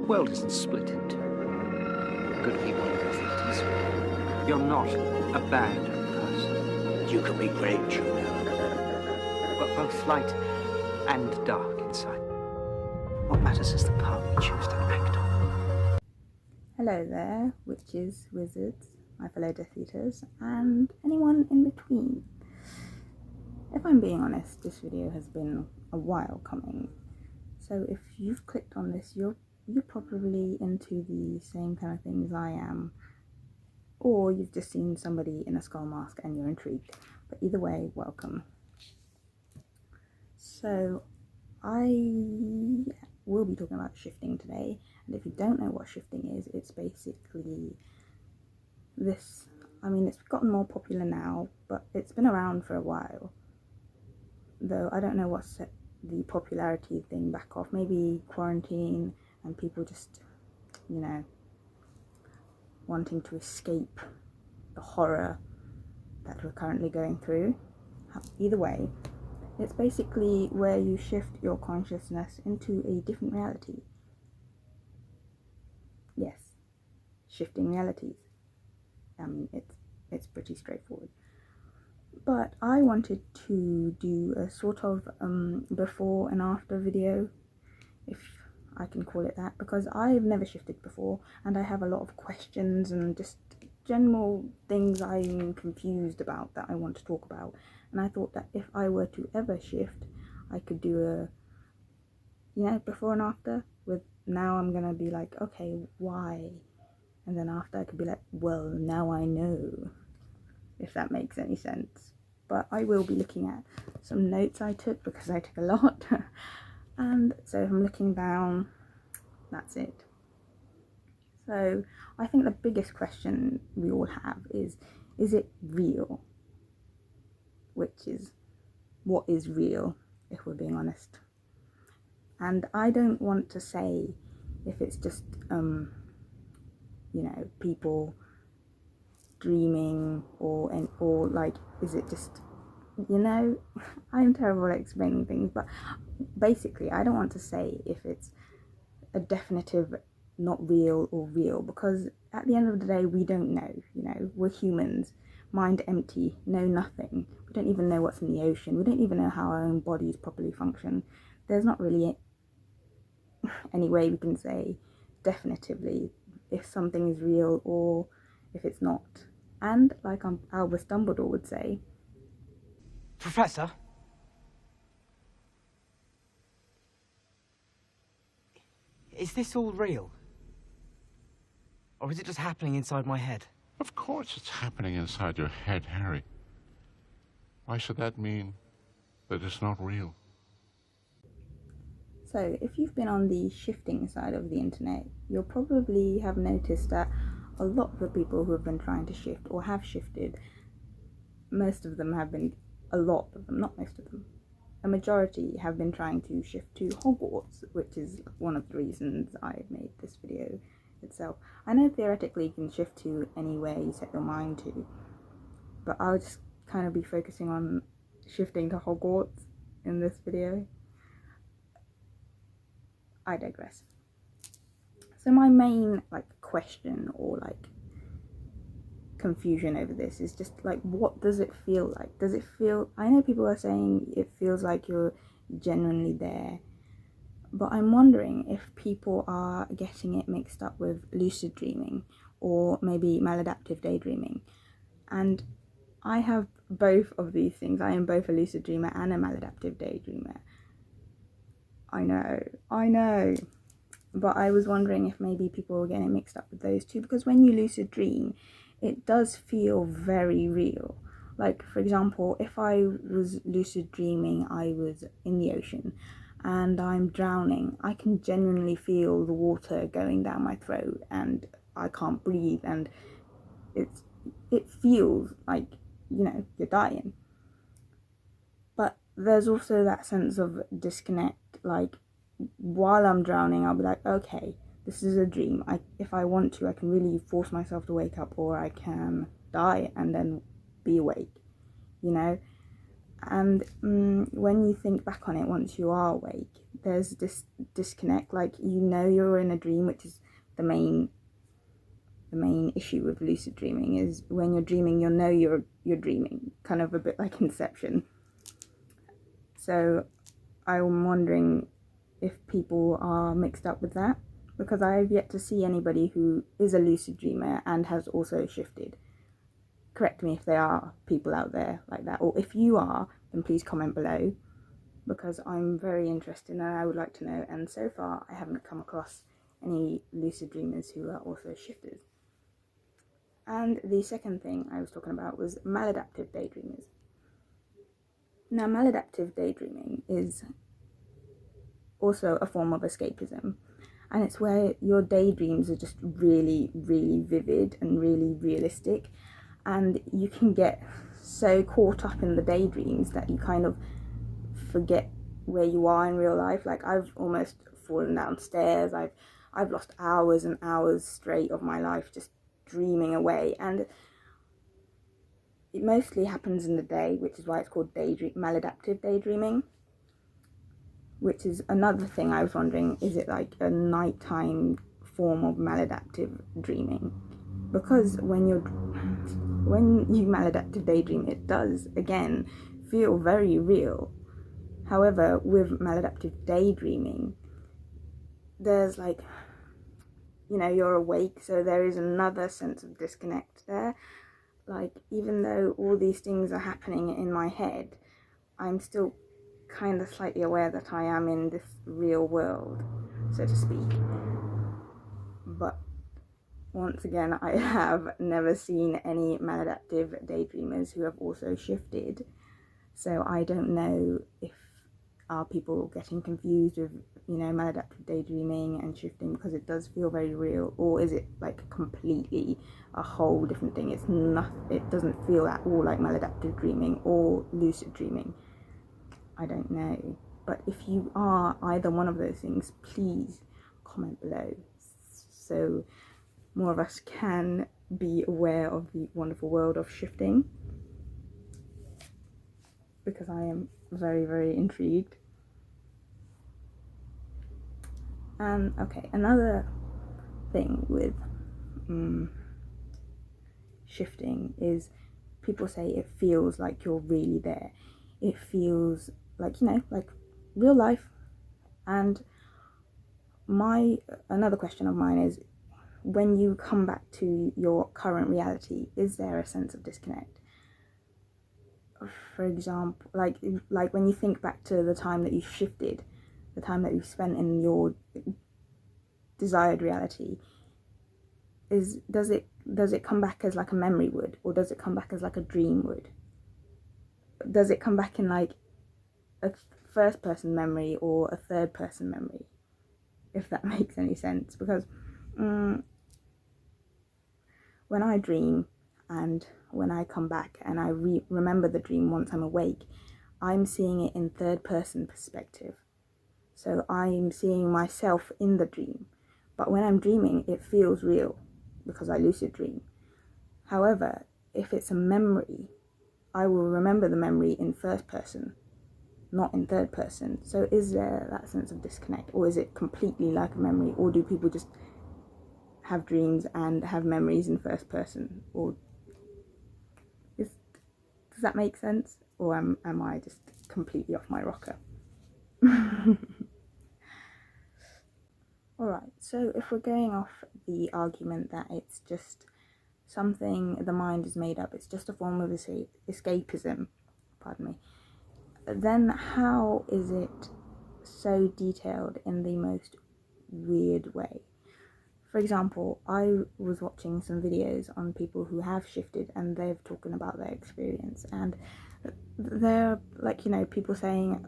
world isn't split into good people and good thinkers. You're not a bad person. You can be great, Juno. You've got both light and dark inside. What matters is the part we choose to act on. Hello there, witches, wizards, my fellow Death Eaters, and anyone in between. If I'm being honest, this video has been a while coming. So if you've clicked on this, you're probably into the same kind of things I am. Or you've just seen somebody in a skull mask and you're intrigued. But either way, welcome. So I will be talking about shifting today. And if you don't know what shifting is, it's basically this. I mean, it's gotten more popular now, but it's been around for a while. Though I don't know what set the popularity thing back off. Maybe quarantine and people just, you know, wanting to escape the horror that we're currently going through. Either way, it's basically where you shift your consciousness into a different reality. Yes, shifting realities. I mean, it's pretty straightforward. But I wanted to do a sort of before and after video, if I can call it that, because I've never shifted before and I have a lot of questions and just general things I'm confused about that I want to talk about. And I thought that if I were to ever shift, I could do a, you know, before and after. With now I'm gonna be like, okay, why? And then after I could be like, well, now I know, if that makes any sense. But I will be looking at some notes I took, because I took a lot. And so if I'm looking down, that's it. So I think the biggest question we all have is it real? Which is, what is real, if we're being honest? And I don't want to say if it's just, you know, people dreaming or like, is it just, you know, I'm terrible at explaining things, but basically I don't want to say if it's a definitive not real or real, because at the end of the day we don't know. You know, we're humans, mind empty, know nothing. We don't even know what's in the ocean. We don't even know how our own bodies properly function. There's not really any way we can say definitively if something is real or if it's not. And like Albus Dumbledore would say, Professor? Is this all real? Or is it just happening inside my head? Of course it's happening inside your head, Harry. Why should that mean that it's not real? so if you've been on the shifting side of the internet, you'll probably have noticed that a lot of the people who have been trying to shift or have shifted, most of them have been, a lot of them, not most of them, a majority have been trying to shift to Hogwarts, which is one of the reasons I made this video itself. I know theoretically you can shift to anywhere you set your mind to, but I'll just kind of be focusing on shifting to Hogwarts in this video. I digress. So my main question or confusion over this is just what does it feel like? Does it feel, I know people are saying it feels like you're genuinely there, but I'm wondering if people are getting it mixed up with lucid dreaming or maybe maladaptive daydreaming. And I have both of these things. I am both a lucid dreamer and a maladaptive daydreamer. I know. But I was wondering if maybe people were getting it mixed up with those two, because when you lucid dream, it does feel very real. Like, for example, if I was lucid dreaming I was in the ocean and I'm drowning, I can genuinely feel the water going down my throat and I can't breathe, and it feels like, you know, you're dying. But there's also that sense of disconnect. Like, while I'm drowning, I'll be like, okay, this is a dream. If I want to, I can really force myself to wake up, or I can die and then be awake, you know. And when you think back on it, once you are awake, there's this disconnect. Like, you know you're in a dream, which is the main issue with lucid dreaming, is when you're dreaming, you'll know you're dreaming, kind of a bit like Inception. So I'm wondering if people are mixed up with that, because I have yet to see anybody who is a lucid dreamer and has also shifted. Correct me if there are people out there like that, or if you are, then please comment below, because I'm very interested and I would like to know. And so far I haven't come across any lucid dreamers who are also shifters. And the second thing I was talking about was maladaptive daydreamers. Now, maladaptive daydreaming is also a form of escapism, and it's where your daydreams are just really, really vivid and really realistic, and you can get so caught up in the daydreams that you kind of forget where you are in real life. Like, I've almost fallen downstairs, I've lost hours and hours straight of my life just dreaming away, and it mostly happens in the day, which is why it's called maladaptive daydreaming. Which is another thing I was wondering, is it like a nighttime form of maladaptive dreaming? Because when you maladaptive daydream, it does again feel very real. However, with maladaptive daydreaming, there's like, you know, you're awake, so there is another sense of disconnect there. Like, even though all these things are happening in my head, I'm still kind of slightly aware that I am in this real world, so to speak. But once again, I have never seen any maladaptive daydreamers who have also shifted, so I don't know if are people getting confused with, you know, maladaptive daydreaming and shifting, because it does feel very real, or is it like completely a whole different thing? It's not, it doesn't feel at all like maladaptive dreaming or lucid dreaming. I don't know. But if you are either one of those things, please comment below, so more of us can be aware of the wonderful world of shifting, because I am very, very intrigued. And okay, another thing with shifting is people say it feels like you're really there. It feels like, you know, like real life. And another question of mine is, when you come back to your current reality, is there a sense of disconnect? For example, like when you think back to the time that you shifted, the time that you spent in your desired reality, does it come back as like a memory would, or does it come back as like a dream would? Does it come back in like a first person memory or a third person memory, if that makes any sense? Because when I dream and when I come back and I remember the dream once I'm awake, I'm seeing it in third person perspective. So I'm seeing myself in the dream. But when I'm dreaming, it feels real because I lucid dream. However, if it's a memory, I will remember the memory in first person, not in third person. So is there that sense of disconnect, or is it completely like a memory, or do people just have dreams and have memories in first person? Or does that make sense, or am I just completely off my rocker? Alright, so if we're going off the argument that it's just something the mind is made up, it's just a form of escapism, pardon me, then how is it so detailed in the most weird way? For example, I was watching some videos on people who have shifted, and they've talking about their experience, and they're like, you know, people saying,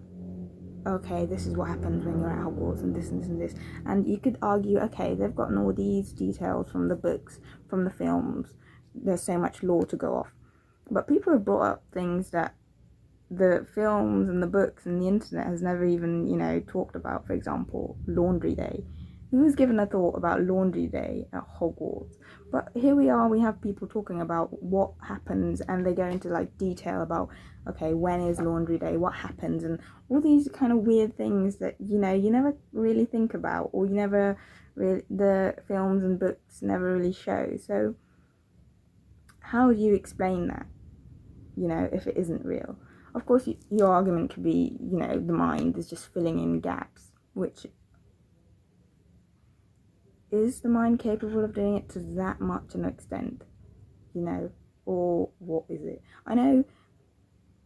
okay, this is what happens when you're at Hogwarts, and this and this and this. And you could argue, okay, they've gotten all these details from the books, from the films, there's so much lore to go off. But people have brought up things that the films and the books and the internet has never even, you know, talked about. For example, Laundry Day. who's given a thought about laundry day at Hogwarts? But here we are, we have people talking about what happens, and they go into like detail about, okay, when is laundry day, what happens, and all these kind of weird things that, you know, you never really think about, or you never really, the films and books never really show. So how do you explain that, you know, if it isn't real? Of course, your argument could be, you know, the mind is just filling in gaps, which is the mind capable of doing it to that much an extent, you know, or what is it? I know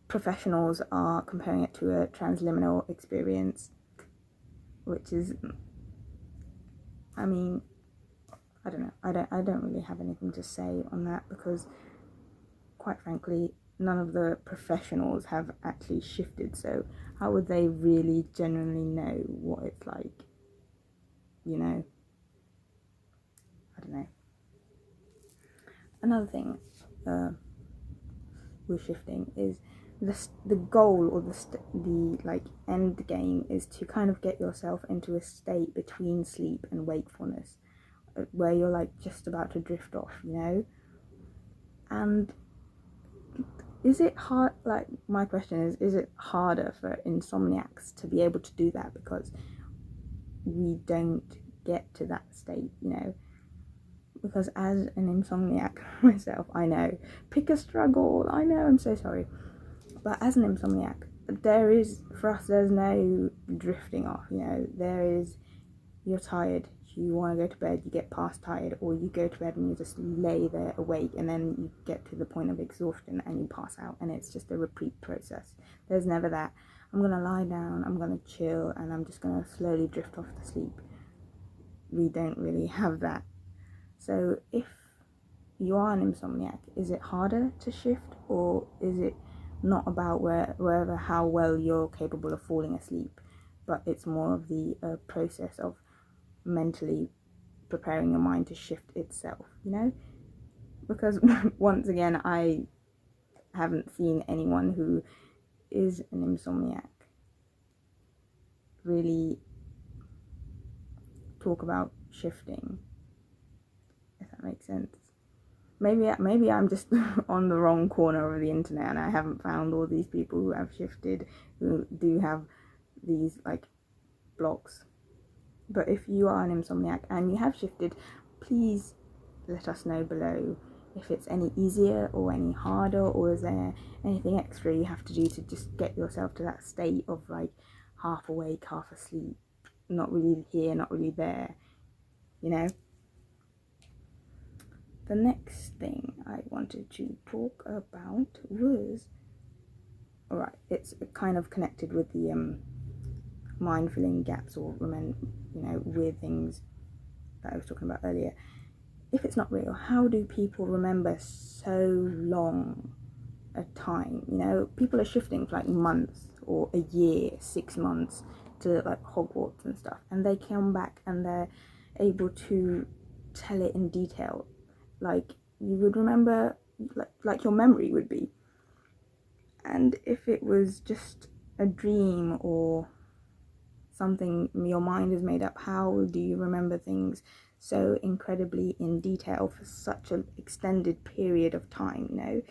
professionals are comparing it to a transliminal experience, which is, I mean, I don't know. I don't really have anything to say on that, because quite frankly, none of the professionals have actually shifted, so how would they really genuinely know what it's like, you know? I don't know. Another thing with shifting is the goal, or the like end game, is to kind of get yourself into a state between sleep and wakefulness, where you're like just about to drift off, you know? And is it hard, like, my question is it harder for insomniacs to be able to do that because we don't get to that state, you know? Because as an insomniac myself, I know, pick a struggle, I know, I'm so sorry, but as an insomniac, for us, there's no drifting off, you know? There is, you're tired, you want to go to bed, you get past tired, or you go to bed and you just lay there awake, and then you get to the point of exhaustion and you pass out, and it's just a repeat process. There's never that, I'm going to lie down, I'm going to chill, and I'm just going to slowly drift off to sleep. We don't really have that. So if you are an insomniac, is it harder to shift, or is it not about how well you're capable of falling asleep, but it's more of the process of mentally preparing your mind to shift itself, you know? Because once again, I haven't seen anyone who is an insomniac really talk about shifting, if that makes sense. Maybe I'm just on the wrong corner of the internet, and I haven't found all these people who have shifted, who do have these like blocks. But if you are an insomniac and you have shifted, please let us know below if it's any easier or any harder, or is there anything extra you have to do to just get yourself to that state of like half awake, half asleep, not really here, not really there, you know? The next thing I wanted to talk about was, alright, it's kind of connected with the mind filling gaps, or weird things that I was talking about earlier. If it's not real, how do people remember so long a time? You know, people are shifting for like months or a year, 6 months, to like Hogwarts and stuff, and they come back and they're able to tell it in detail, like you would remember, like your memory would be. And if it was just a dream or something your mind has made up, how do you remember things so incredibly in detail for such an extended period of time, you know?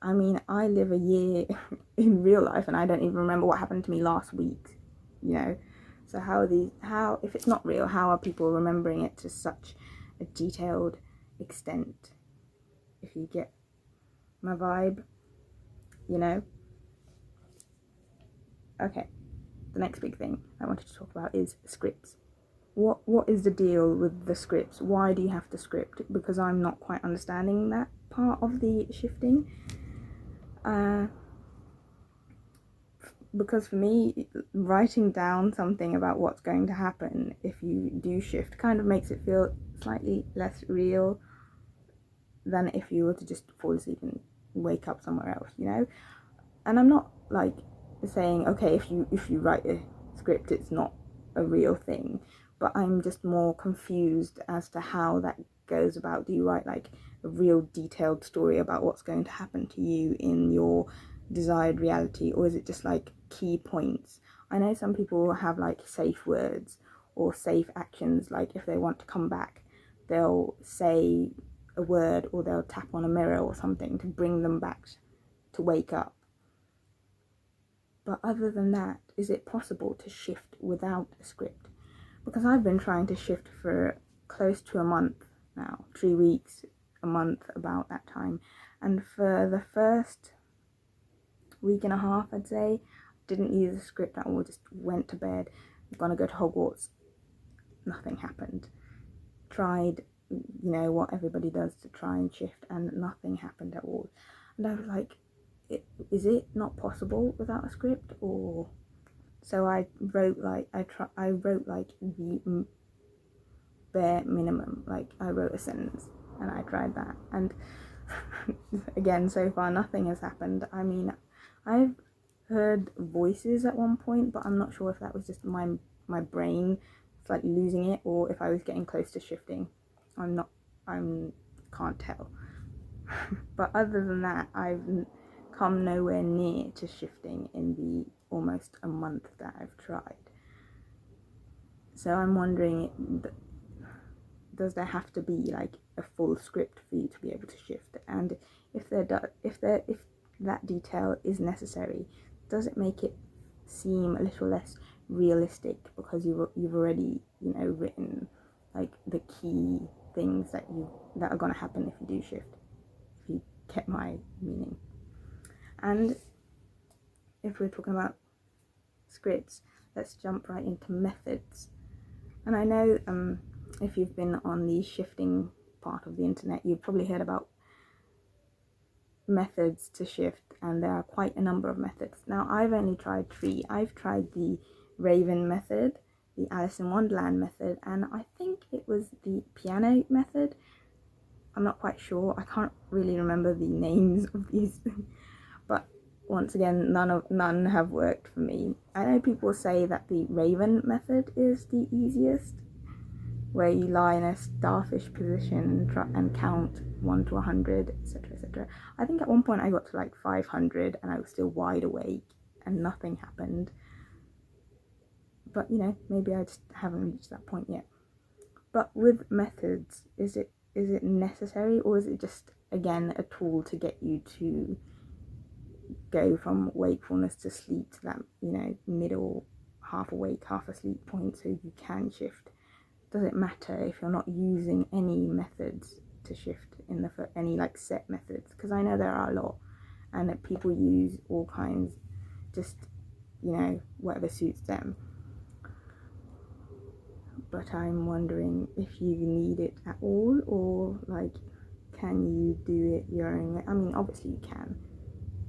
I mean, I live a year in real life and I don't even remember what happened to me last week, you know? So how, if it's not real, how are people remembering it to such a detailed extent? If you get my vibe, you know? Okay, the next big thing I wanted to talk about is scripts. What is the deal with the scripts? Why do you have to script? Because I'm not quite understanding that part of the shifting. Because for me, writing down something about what's going to happen if you do shift kind of makes it feel slightly less real than if you were to just fall asleep and wake up somewhere else, you know? And I'm not like saying, okay, if you write a script, it's not a real thing, but I'm just more confused as to how that goes about. Do you write like a real detailed story about what's going to happen to you in your desired reality, or is it just like key points? I know some people have like safe words, or safe actions, like if they want to come back, they'll say a word or they'll tap on a mirror or something to bring them back to wake up. But other than that, is it possible to shift without a script? Because I've been trying to shift for close to a month now, 3 weeks, a month, about that time. And for the first week and a half, I'd say, didn't use a script at all, just went to bed, I'm gonna go to Hogwarts. Nothing happened. Tried, you know, what everybody does to try and shift, and nothing happened at all. And I was like, is it not possible without a script? Or so I wrote like I wrote like the bare minimum. Like I wrote a sentence and I tried that, and again, so far nothing has happened. I mean, I've heard voices at one point, but I'm not sure if that was just my brain like losing it, or if I was getting close to shifting. I can't tell. But other than that, I've come nowhere near to shifting in the almost a month that I've tried. So I'm wondering, does there have to be like a full script for you to be able to shift? And if that detail is necessary, does it make it seem a little less realistic because you've already, you know, written like the key things that are going to happen if you do shift, if you get my meaning? And if we're talking about scripts, let's jump right into methods. And I know if you've been on the shifting part of the internet, you've probably heard about methods to shift, and there are quite a number of methods. Now, I've only tried 3. I've tried the Raven method, the Alice in Wonderland method, and I think it was the piano method. I'm not quite sure. I can't really remember the names of these. But once again, none have worked for me. I know people say that the Raven method is the easiest, where you lie in a starfish position and count 1 to 100, etc, etc. I think at one point I got to like 500 and I was still wide awake and nothing happened. But you know, maybe I just haven't reached that point yet. But with methods, is it necessary, or is it just, again, a tool to get you to go from wakefulness to sleep, to that, you know, middle, half awake, half asleep point, so you can shift? Does it matter if you're not using any methods to shift any like set methods? Because I know there are a lot, and that people use all kinds, just, you know, whatever suits them. But I'm wondering if you need it at all, or like, can you do it your own way? I mean, obviously you can.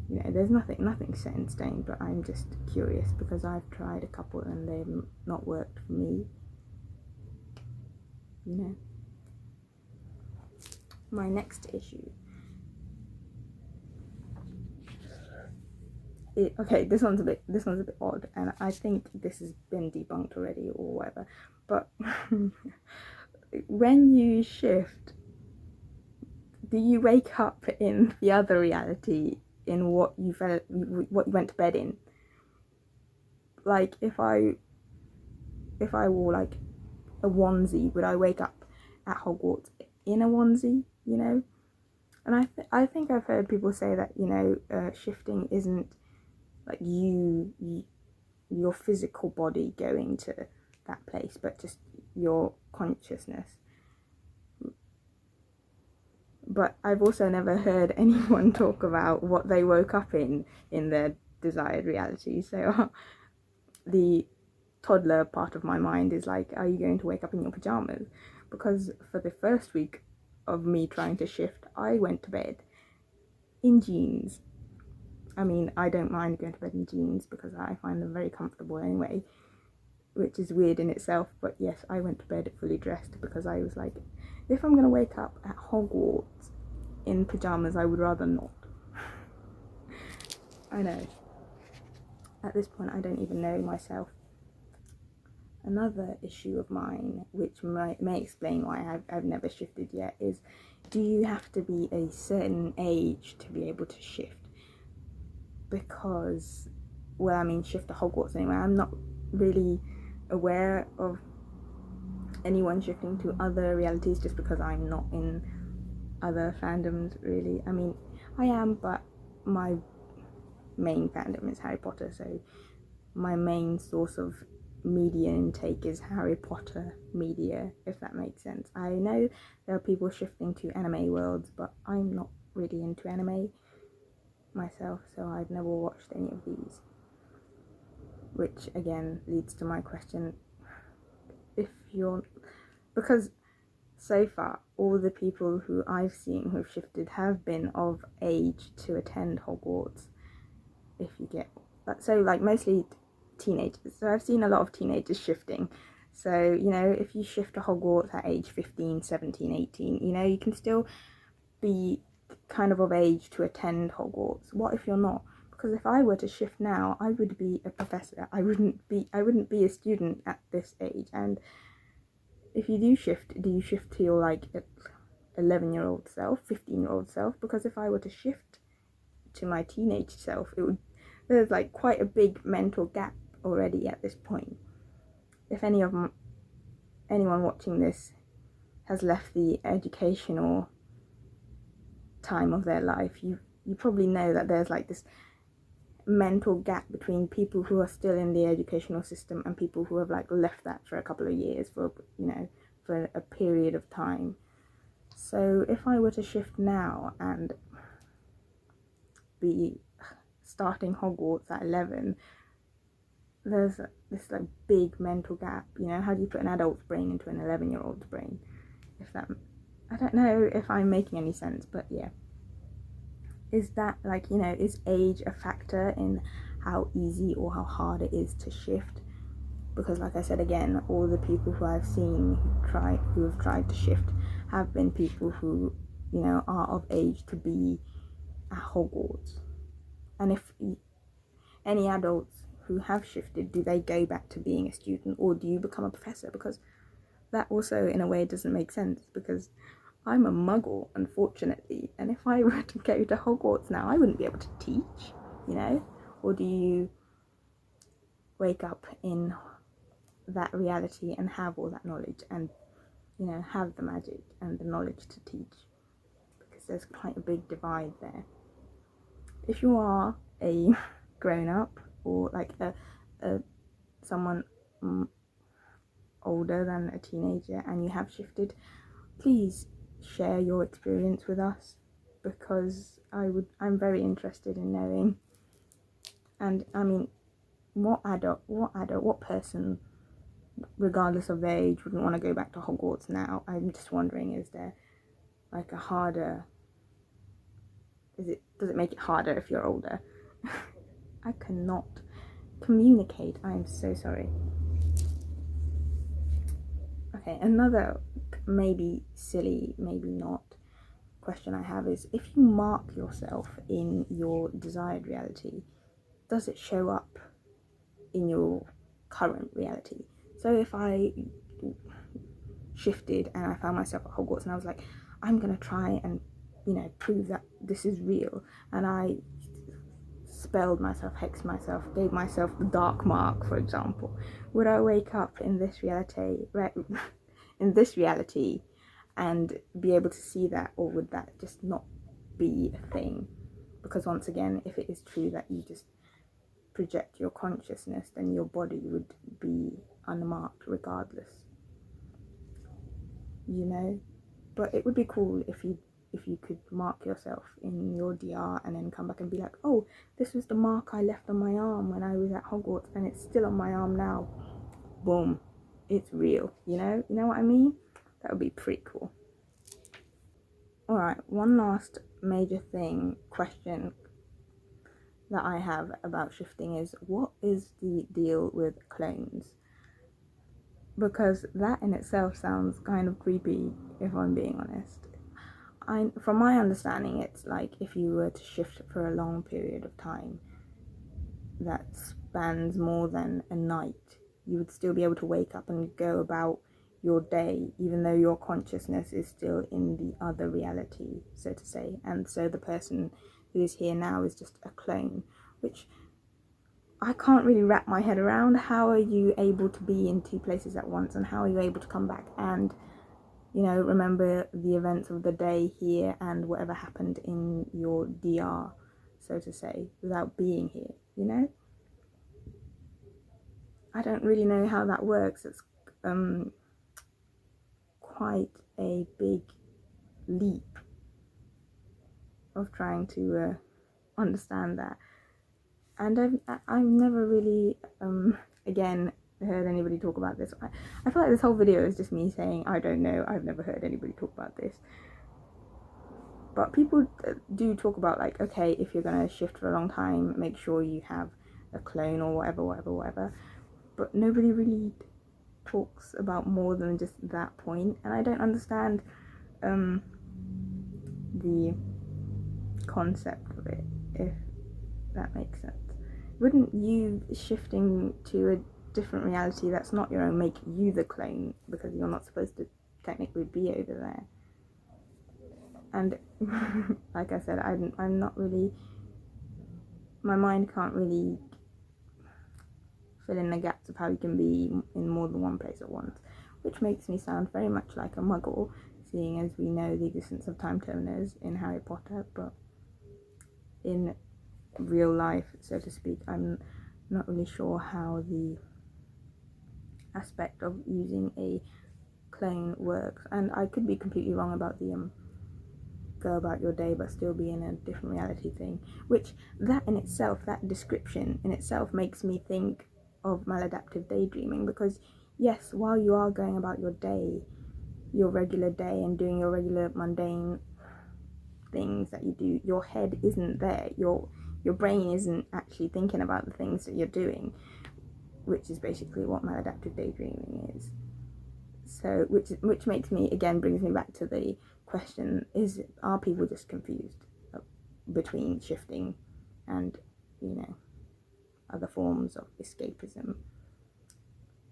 You know, there's nothing set in stone, but I'm just curious because I've tried a couple and they've not worked for me. You know. My next issue. Okay, this one's a bit odd, and I think this has been debunked already or whatever. But when you shift, do you wake up in the other reality, in what you went to bed in? Like if I wore like a onesie, would I wake up at Hogwarts in a onesie? You know, and I think I've heard people say that, you know, shifting isn't like your physical body going to that place, but just your consciousness. But I've also never heard anyone talk about what they woke up in their desired reality. So the toddler part of my mind is like, are you going to wake up in your pajamas? Because for the first week of me trying to shift, I went to bed in jeans. I mean, I don't mind going to bed in jeans because I find them very comfortable anyway, which is weird in itself. But yes, I went to bed fully dressed because I was like, if I'm going to wake up at Hogwarts in pyjamas, I would rather not. I know. At this point, I don't even know myself. Another issue of mine, which may explain why I've never shifted yet, is, do you have to be a certain age to be able to shift? Because, well, I mean, shift to Hogwarts anyway. I'm not really aware of anyone shifting to other realities, just because I'm not in other fandoms really. I mean, I am, but my main fandom is Harry Potter, so my main source of media intake is Harry Potter media, if that makes sense. I know there are people shifting to anime worlds, but I'm not really into anime myself, so I've never watched any of these, which again leads to my question, because so far all the people who I've seen who've shifted have been of age to attend Hogwarts, if you get that. So like mostly teenagers, so I've seen a lot of teenagers shifting. So, you know, if you shift to Hogwarts at age 15, 17, 18, you know, you can still be kind of age to attend Hogwarts. What if you're not? Because if I were to shift now, I would be a professor. I wouldn't be a student at this age. And if you do you shift to your like 11-year-old self, 15-year-old self? Because if I were to shift to my teenage self, there's like quite a big mental gap already at this point. If anyone watching this has left the educational time of their life, you probably know that there's like this mental gap between people who are still in the educational system and people who have like left that for a couple of years, for a period of time. So if I were to shift now and be starting Hogwarts at 11, there's this like big mental gap. You know, how do you put an adult's brain into an 11-year-old's brain? I don't know if I'm making any sense, but yeah. Is that like, you know, is age a factor in how easy or how hard it is to shift? Because like I said again, all the people who I've seen who have tried to shift have been people who, you know, are of age to be at Hogwarts. And if any adults who have shifted, do they go back to being a student, or do you become a professor? Because that also in a way doesn't make sense, because I'm a muggle, unfortunately, and if I were to go to Hogwarts now, I wouldn't be able to teach, you know? Or do you wake up in that reality and have all that knowledge and, you know, have the magic and the knowledge to teach? Because there's quite a big divide there. If you are a grown-up or like someone older than a teenager and you have shifted, please share your experience with us, because I'm very interested in knowing. And I mean, what person, regardless of their age, wouldn't want to go back to Hogwarts now? I'm just wondering, is there like does it make it harder if you're older? I cannot communicate. I am so sorry. Okay, another maybe silly, maybe not question I have is, if you mark yourself in your desired reality, does it show up in your current reality? So if I shifted and I found myself at Hogwarts and I was like, I'm gonna try and, you know, prove that this is real, and I spelled myself, hexed myself, gave myself the dark mark, for example, would I wake up in this reality and be able to see that, or would that just not be a thing? Because once again, if it is true that you just project your consciousness, then your body would be unmarked regardless, you know? But it would be cool if you could mark yourself in your DR and then come back and be like, oh, this was the mark I left on my arm when I was at Hogwarts and it's still on my arm now. Boom, it's real, you know what I mean? That would be pretty cool. Alright, one last major question that I have about shifting is, what is the deal with clones? Because that in itself sounds kind of creepy, if I'm being honest. From my understanding, it's like if you were to shift for a long period of time that spans more than a night, you would still be able to wake up and go about your day, even though your consciousness is still in the other reality, so to say. And so the person who is here now is just a clone, which I can't really wrap my head around how are you able to be in two places at once, and how are you able to come back and, you know, remember the events of the day here and whatever happened in your DR, so to say, without being here, you know? I don't really know how that works. It's quite a big leap of trying to understand that. And I've never really, again, heard anybody talk about this. I feel like this whole video is just me saying, I don't know, I've never heard anybody talk about this. But people do talk about, like, okay, if you're going to shift for a long time, make sure you have a clone or whatever. But nobody really talks about more than just that point. And I don't understand the concept of it, if that makes sense. Wouldn't you shifting to a different reality that's not your own make you the clone, because you're not supposed to technically be over there? And like I said, I'm not really, my mind can't really fill in the gaps of how you can be in more than one place at once, which makes me sound very much like a muggle, seeing as we know the existence of time turners in Harry Potter. But in real life, so to speak, I'm not really sure how the aspect of using a clone works, and I could be completely wrong about the go about your day but still be in a different reality thing, which that in itself, that description in itself, makes me think of maladaptive daydreaming. Because yes, while you are going about your day, your regular day, and doing your regular mundane things that you do, your head isn't there, your brain isn't actually thinking about the things that you're doing, which is basically what maladaptive daydreaming is. So which makes me, again, brings me back to the question, are people just confused between shifting and, you know, other forms of escapism?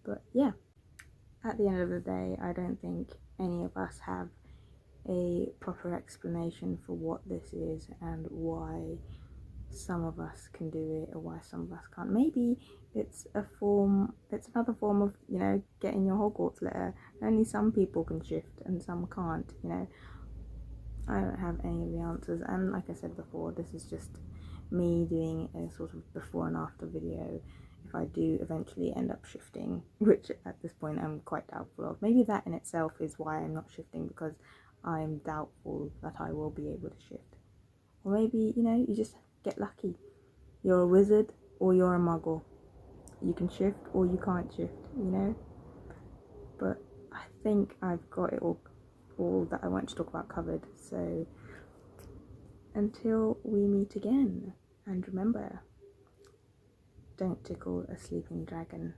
But yeah, at the end of the day, I don't think any of us have a proper explanation for what this is and why some of us can do it or why some of us can't. Maybe it's another form of, you know, getting your Hogwarts letter. Only some people can shift and some can't, you know. I don't have any of the answers, and like I said before, this is just me doing a sort of before and after video if I do eventually end up shifting, which at this point I'm quite doubtful of. Maybe that in itself is why I'm not shifting, because I'm doubtful that I will be able to shift. Or maybe, you know, you just get lucky. You're a wizard or you're a muggle. You can shift or you can't shift, you know. But I think I've got it all that I want to talk about covered. So until we meet again, and remember, don't tickle a sleeping dragon.